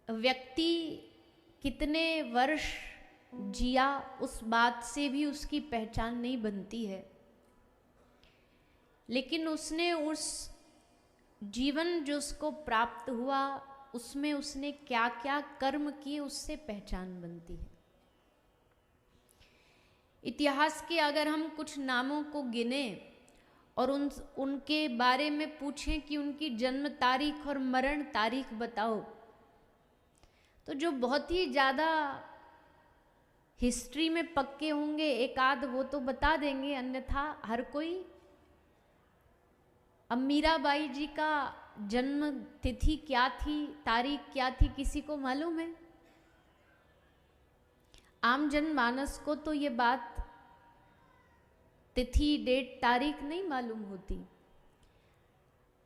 व्यक्ति कितने वर्ष जिया उस बात से भी उसकी पहचान नहीं बनती है, लेकिन उसने उस जीवन जो उसको प्राप्त हुआ उसमें उसने क्या क्या कर्म किए उससे पहचान बनती है। इतिहास के अगर हम कुछ नामों को गिने और उनके बारे में पूछें कि उनकी जन्म तारीख और मरण तारीख बताओ, तो जो बहुत ही ज़्यादा हिस्ट्री में पक्के होंगे एक आध वो तो बता देंगे, अन्यथा हर कोई। अब मीराबाई जी का जन्म तिथि क्या थी, तारीख क्या थी, किसी को मालूम है? आम जनमानस को तो ये बात तिथि डेट तारीख नहीं मालूम होती।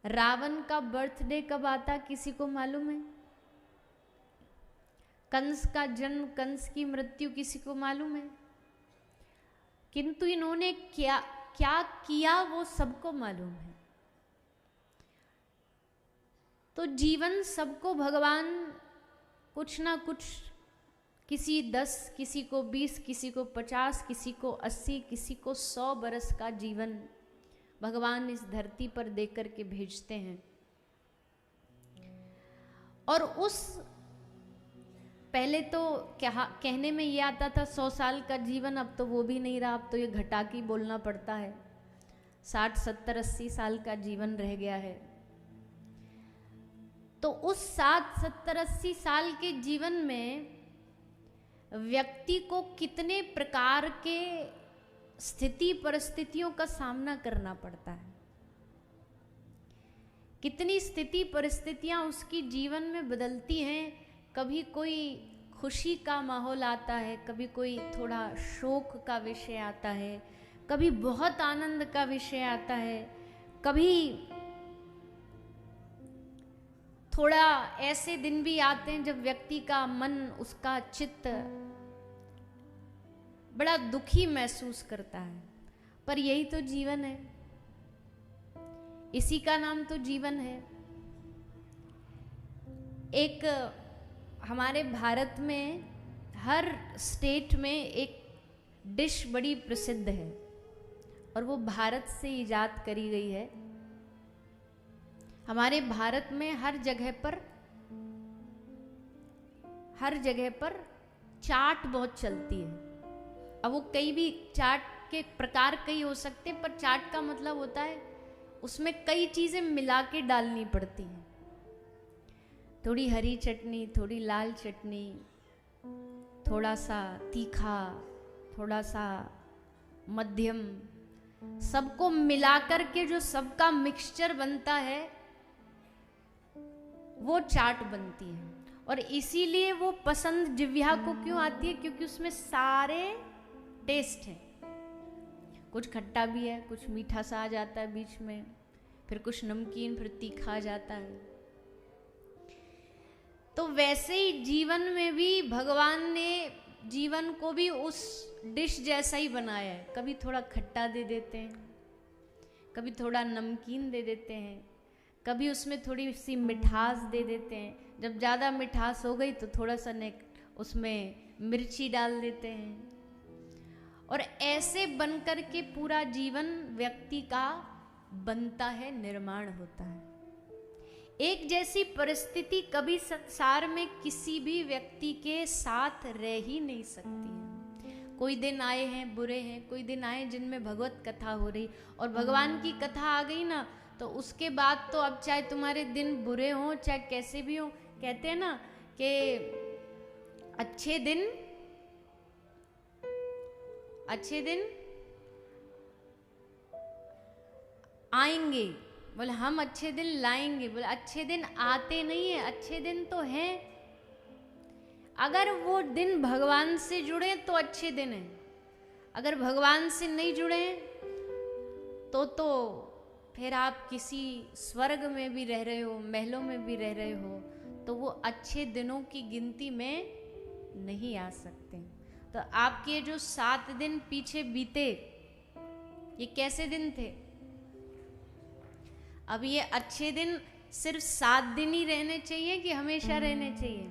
रावण का बर्थडे कब आता किसी को मालूम है? कंस का जन्म, कंस की मृत्यु किसी को मालूम है? किंतु इन्होंने क्या क्या किया वो सबको मालूम है। तो जीवन सबको भगवान कुछ ना कुछ, किसी 10, किसी को 20, किसी को 50, किसी को 80, किसी को 100 बरस का जीवन भगवान इस धरती पर देकर के भेजते हैं। और उस पहले तो कहने में ये आता था 100 साल का जीवन, अब तो वो भी नहीं रहा, अब तो ये घटा के बोलना पड़ता है। 60, 70, 80 साल का जीवन रह गया है। तो उस 60, 70, 80 साल के जीवन में व्यक्ति को कितने प्रकार के स्थिति परिस्थितियों का सामना करना पड़ता है, कितनी स्थिति परिस्थितियां उसकी जीवन में बदलती हैं। कभी कोई खुशी का माहौल आता है, कभी कोई थोड़ा शोक का विषय आता है, कभी बहुत आनंद का विषय आता है, कभी थोड़ा ऐसे दिन भी आते हैं जब व्यक्ति का मन, उसका चित्त बड़ा दुखी महसूस करता है। पर यही तो जीवन है, इसी का नाम तो जीवन है। एक हमारे भारत में हर स्टेट में एक डिश बड़ी प्रसिद्ध है और वो भारत से इजाद करी गई है। हमारे भारत में हर जगह पर चाट बहुत चलती है। अब वो कई भी चाट के प्रकार कई हो सकते हैं, पर चाट का मतलब होता है उसमें कई चीजें मिला के डालनी पड़ती हैं। थोड़ी हरी चटनी, थोड़ी लाल चटनी, थोड़ा सा तीखा, थोड़ा सा मध्यम, सबको मिलाकर के जो सबका मिक्सचर बनता है वो चाट बनती है। और इसीलिए वो पसंद जिह्वा को क्यों आती है? क्योंकि उसमें सारे टेस्ट हैं। कुछ खट्टा भी है, कुछ मीठा सा आ जाता है बीच में, फिर कुछ नमकीन, फिर तीखा आ जाता है। तो वैसे ही जीवन में भी भगवान ने जीवन को भी उस डिश जैसा ही बनाया है। कभी थोड़ा खट्टा दे देते हैं, कभी थोड़ा नमकीन दे देते हैं, कभी उसमें थोड़ी सी मिठास दे देते हैं। जब ज़्यादा मिठास हो गई तो थोड़ा सा उसमें मिर्ची डाल देते हैं। और ऐसे बनकर के पूरा जीवन व्यक्ति का बनता है, निर्माण होता है। एक जैसी परिस्थिति कभी संसार में किसी भी व्यक्ति के साथ रह ही नहीं सकती है। कोई दिन आए हैं बुरे हैं, कोई दिन आए जिनमें भगवत कथा हो रही और भगवान की कथा आ गई ना, तो उसके बाद तो अब चाहे तुम्हारे दिन बुरे हों चाहे कैसे भी हों, कहते हैं ना कि अच्छे दिन आएंगे, बोले हम अच्छे दिन लाएंगे। बोले अच्छे दिन आते नहीं है, अच्छे दिन तो हैं। अगर वो दिन भगवान से जुड़े तो अच्छे दिन हैं, अगर भगवान से नहीं जुड़े तो फिर आप किसी स्वर्ग में भी रह रहे हो, महलों में भी रह रहे हो, तो वो अच्छे दिनों की गिनती में नहीं आ सकते। तो आपके जो 7 दिन पीछे बीते, ये कैसे दिन थे? अब ये अच्छे दिन सिर्फ 7 दिन ही रहने चाहिए कि हमेशा रहने चाहिए?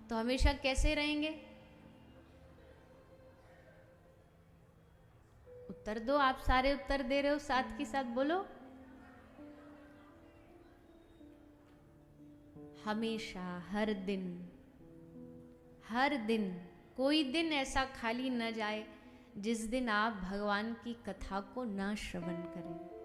तो हमेशा कैसे रहेंगे? उत्तर दो, आप सारे उत्तर दे रहे हो, साथ के साथ बोलो। हमेशा, हर दिन, हर दिन, कोई दिन ऐसा खाली न जाए जिस दिन आप भगवान की कथा को ना श्रवण करें।